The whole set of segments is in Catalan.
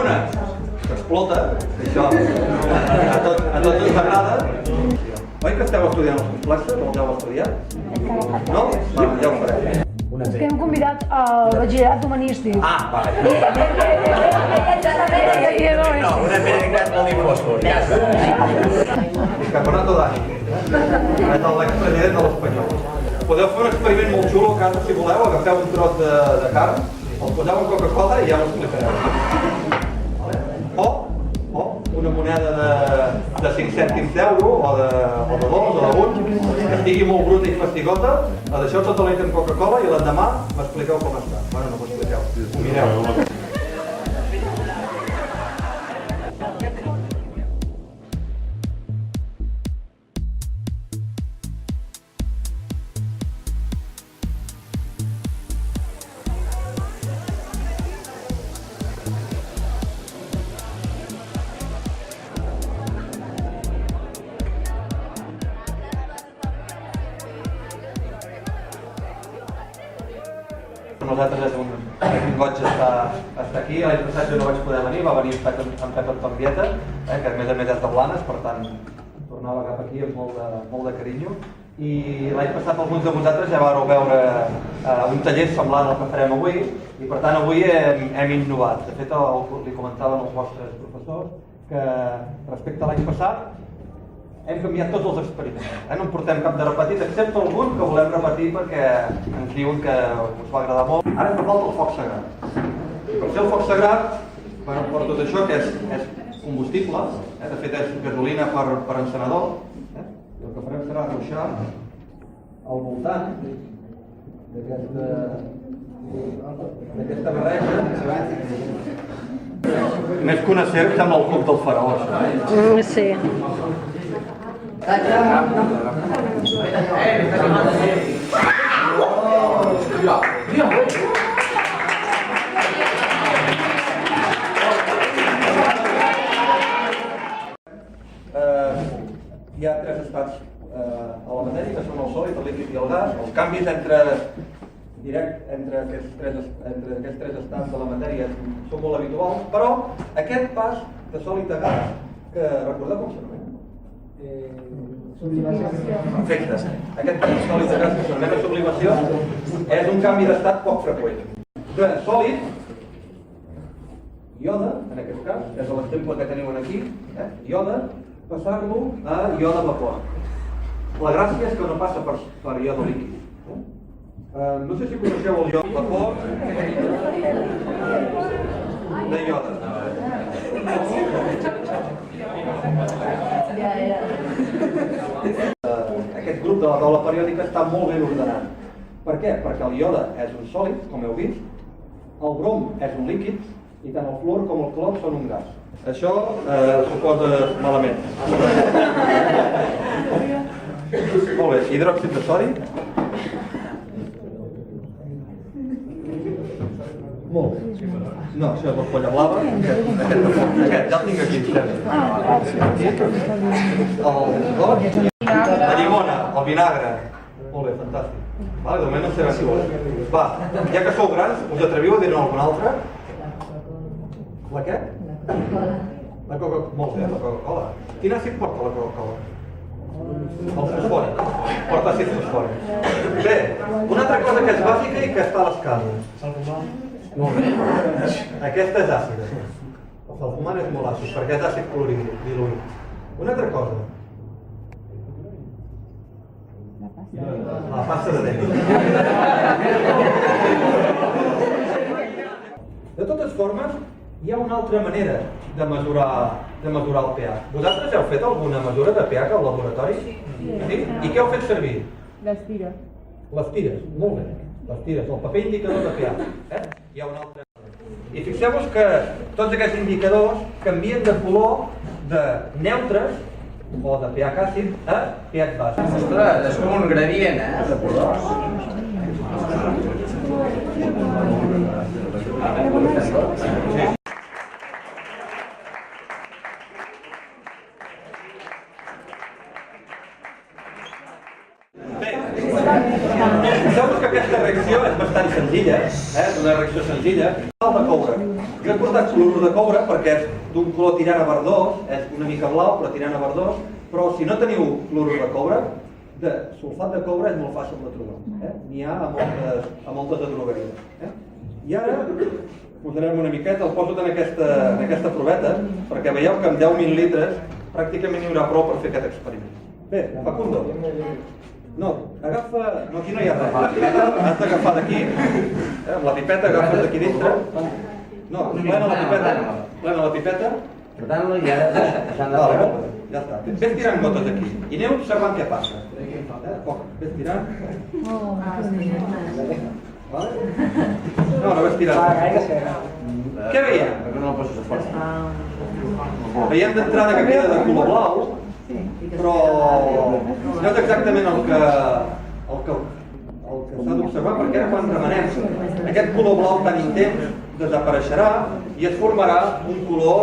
una que explota, això a tots ens agrada. Oi que esteu estudiant els complexes? No els heu estudiat? No? Ja ho farem. És que hem convidat al batxillerat humanístic. Ah, va. No, una peregrinació molt infoscor, ja està. Campeonato Dani. És l'expresident de l'Espanyol. Podeu fer un experiment molt xulo a casa si voleu, agafeu un tros de carn, el poseu en Coca-Cola i ja ho explicareu. O una moneda de 5 cèntims d'euro, o de 2, o de 1, que estigui molt bruta i fastigota, la deixeu tota la nit en Coca-Cola i l'endemà m'expliqueu com està. Bueno, no m'ho expliqueu, ho mireu. Nosaltres és un goig estar aquí. L'any passat jo no vaig poder venir, va venir en Pep Antonvieta, que a més és de Blanes, per tant tornava cap aquí amb molt de carinyo. I l'any passat alguns de vosaltres ja vareu veure un taller semblant al que farem avui i per tant avui hem innovat. De fet, li comentaven els vostres professors que respecte a l'any passat hem canviat tots els experiments. No en portem cap de repetit, excepte algun que volem repetir perquè ens diuen que us va agradar molt. Ara ens falta el foc sagrat. Per fer el foc sagrat, per tot això, que és combustible, de fet és gasolina per encenedor, i el que farem serà ruixar al voltant d'aquesta barreja. Més que una serp, sembla el club del faraó, això. Sí. Hi ha tres estats a la matèria, que són el sòlid, el líquid i el gas. Els canvis entre aquests tres estats de la matèria són molt habituals, però aquest pas de sòlid a gas, que recordeu com s'anomena? Perfecte. Aquest pas de sòlid a gas, que s'anomena sublimació, és un canvi d'estat poc freqüent. De sòlid, iode, en aquest cas, és l'exemple que teniu aquí, iode, passar-lo a iode vapor. La gràcia és que no passa per iode líquid. No sé si coneixeu el iode vapor de iode. Aquest grup de la taula periòdica està molt ben ordenat. Per què? Perquè el iode és un sòlid, com heu vist, el brom és un líquid i tant el fluor com el clor són un gas. Això s'ho posa malament. Molt bé, hidròxid de sodi. Molt bé. No, això és la folla blava. Aquest, ja el tinc aquí. La llimona, el vinagre. Molt bé, fantàstic. De moment no sé ben si vol. Va, ja que sou grans, us atreviu a dir-ne algun altre? La què? La Coca-Cola. Molt bé, la Coca-Cola. Quin àcid porta la Coca-Cola? El fosfòric. Porta àcid fosfòric. Bé, una altra cosa que és bàsica i que està a les cases. Molt bé. Aquesta és àcida. El salfumant és molt àcid, perquè és àcid clorhídric, diluït. Una altra cosa. La pasta de dents. De totes formes, hi ha una altra manera de mesurar el pH. Vosaltres heu fet alguna mesura de pH al laboratori? Sí? I què heu fet servir? Les tires. Les tires, molt bé. Les tires, el paper indicador de pH. Hi ha un altre. I fixeu-vos que tots aquests indicadors canvien de color de neutres o de pH àcid a pH bàsic. Ostres, és com un gradient, de colors. Sí. Bé, fixeu-vos que aquesta reacció és bastant senzilla, és una reacció senzilla. Sal de coure, Jo he portat clorur de coure perquè és d'un color tirant a verdós, és una mica blau però tirant a verdós, però si no teniu clorur de coure, de sulfat de coure és molt fàcil de trobar. N'hi ha a moltes de drogueries. I ara posarem una miqueta, el poso en aquesta proveta, perquè veieu que amb 10 mil·lilitres pràcticament hi haurà prou per fer aquest experiment. Bé, Facundo, no, agafa... No, aquí no hi ha res. La pipeta has d'agafar d'aquí. Amb la pipeta agafes d'aquí dintre. No, plena la pipeta. Plena la pipeta. Portant-lo i ara deixant de treure. Ja està. Ves tirant gotes aquí. I aneu observant què passa. Poc. Ves tirant. No, ves tirant. Què veiem? Perquè no el poso a força. Veiem d'entrada que queda de color blau, però no és exactament el que s'ha d'observar, perquè ara quan remenem aquest color blau tan intens desapareixerà i es formarà un color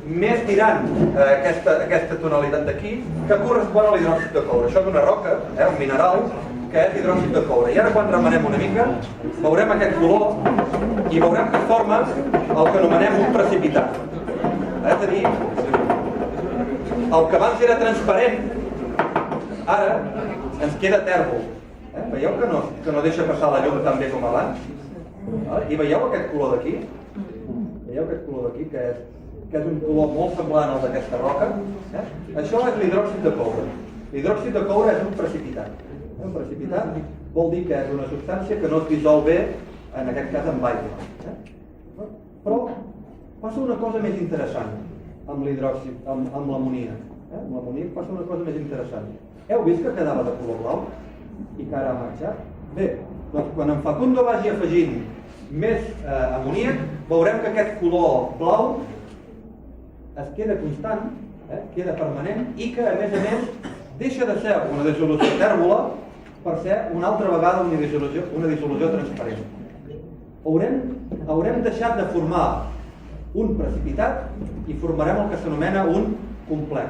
més tirant a aquesta tonalitat d'aquí, que correspon a l'hidròxid de coure. Això és una roca, un mineral, que és hidròxid de coure. I ara quan remenem una mica veurem aquest color i veurem que forma el que anomenem un precipitat. És a dir, el que abans era transparent, ara ens queda tèrbol. Veieu que no deixa passar la llum tan bé com abans? I veieu aquest color d'aquí? Veieu aquest color d'aquí, que és un color molt semblant al d'aquesta roca? Això és l'hidròxid de coure. L'hidròxid de coure és un precipitat. Un precipitat vol dir que és una substància que no es dissol bé, en aquest cas amb aigua. Però passa una cosa més interessant amb l'hidròxid, amb l'amoníac. Amb l'amoníac passa una cosa més interessant. Heu vist que quedava de color blau i que ara ha marxat? Bé, doncs quan en Facundo vagi afegint més amoníac, veurem que aquest color blau es queda constant, queda permanent i que a més deixa de ser una dissolució tèrbola per ser una altra vegada una dissolució transparent. Haurem deixat de formar un precipitat i formarem el que s'anomena un complex.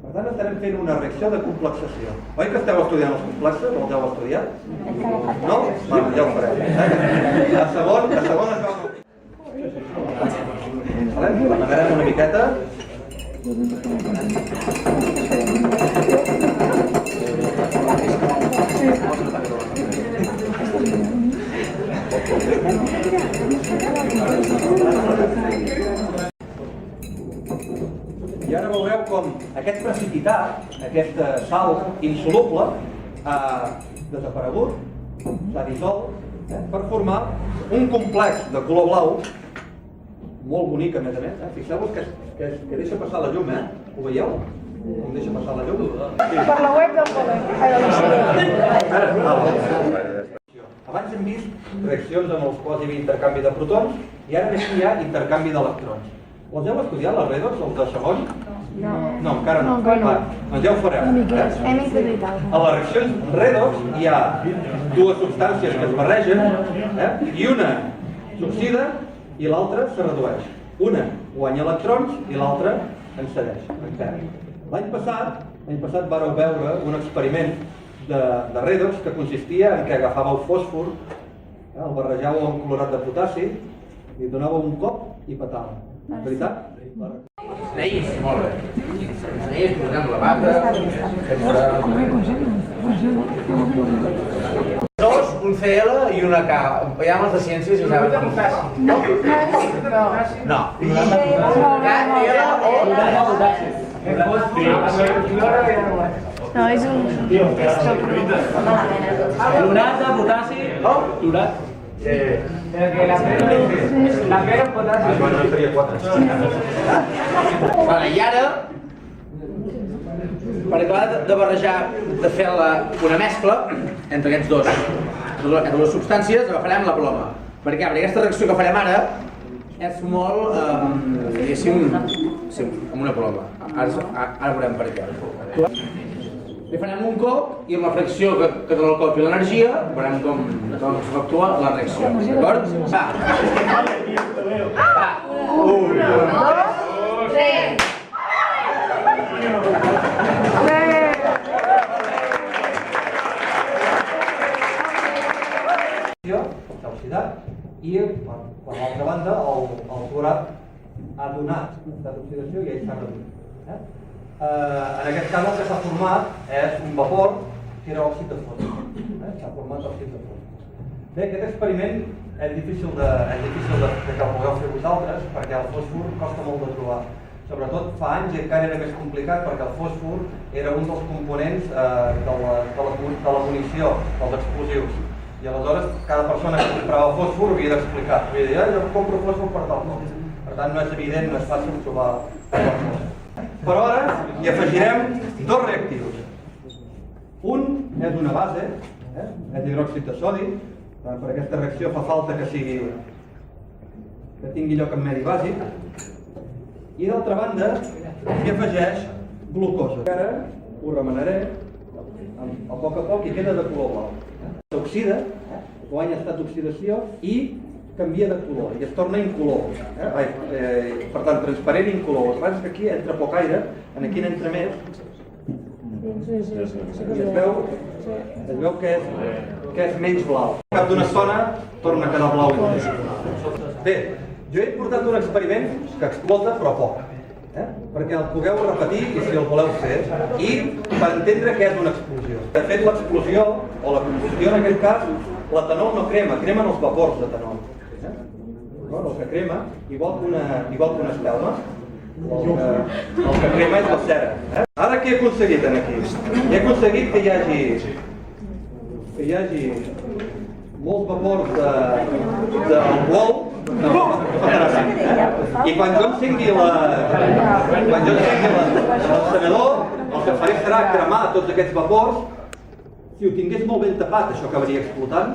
Per tant, estarem fent una reacció de complexació. Oi que esteu estudiant els complexes? Els heu estudiat? No? Bueno, ja ho farem. A segon es va... Remenem una miqueta. I ara veureu com aquest precipitat, aquesta sal insoluble, ha desaparegut, s'ha dissolt, per formar un complex de color blau, molt bonic a més. Fixeu-vos que deixa passar la llum, ho veieu? Com deixa passar la llum? Per la web del col·legi. Abans hem vist reaccions en els quals hi havia intercanvi de protons i ara aquí hi ha intercanvi d'electrons. Els heu estudiat, les redox, els de segon? No, encara no. Doncs ja ho farem. Hem introduït. A les reaccions redox hi ha dues substàncies que es barregen i una s'oxida i l'altra se redueix. Una guanya electrons i l'altra en cedeix. L'any passat vareu veure un experiment de redox que consistia en que agafàveu fòsfor, el barrejàveu amb clorat de potassi, li donàveu un cop i petava. Veritat? Neis, molt bé. Neis, posem la bata. Dos, un CL i una K. Veiem els de ciències i saben com és. No. No, és un... Clorat de potassi. Clorat. La pera en potassi. Bueno, en faria 4. I ara, per acabar de barrejar, de fer una mescla entre aquests dos, entre les substàncies, agafarem la ploma. Per què? Perquè aquesta reacció que farem ara és molt, diguéssim, amb una ploma. Ara veurem per què. Li farem un cop i amb la fracció que dona el cop i l'energia veurem com actua la reacció. D'acord? Va! 1, 2, 3! S'ha oxidat i per l'altra banda el clorat ha donat estat d'oxidació i ell s'ha reduït. En aquest cas el que s'ha format és un vapor que era òxid de fòsfor. S'ha format òxid de fòsfor. Bé, aquest experiment és difícil de que el pugueu fer vosaltres perquè el fòsfor costa molt de trobar. Sobretot fa anys encara era més complicat perquè el fòsfor era un dels components de la munició, dels explosius. I aleshores cada persona que comprava fòsfor havia d'explicar. Havia de dir, jo compro fòsfor per tal cosa. Per tant, no és evident, no és fàcil trobar el fòsfor. Però ara hi afegirem dos reactius. Un és una base, és hidròxid de sodi. Per aquesta reacció fa falta que tingui lloc en medi bàsic. I d'altra banda s'hi afegeix glucosa. Ara ho remenaré a poc i queda de color blau. S'oxida, guanya estat d'oxidació i canvia de color i es torna incolor. Per tant, transparent i incolor. El que passa és que aquí entra poc aire, aquí n'entra més i es veu que és menys blau. Al cap d'una estona torna a quedar blau. Bé, jo he portat un experiment que explota però poc, perquè el pugueu repetir i si el voleu fer, i per entendre què és una explosió. De fet, l'explosió, o la combustió en aquest cas, l'etanol no crema, cremen els vapors d'etanol. El que crema, igual que una espelma, el que crema és la cera. Ara què he aconseguit aquí? He aconseguit que hi hagi molts vapors d'alcohol i quan jo encengui l'encenedor, el que faré serà cremar tots aquests vapors. Si ho tingués molt ben tapat, això acabaria explotant.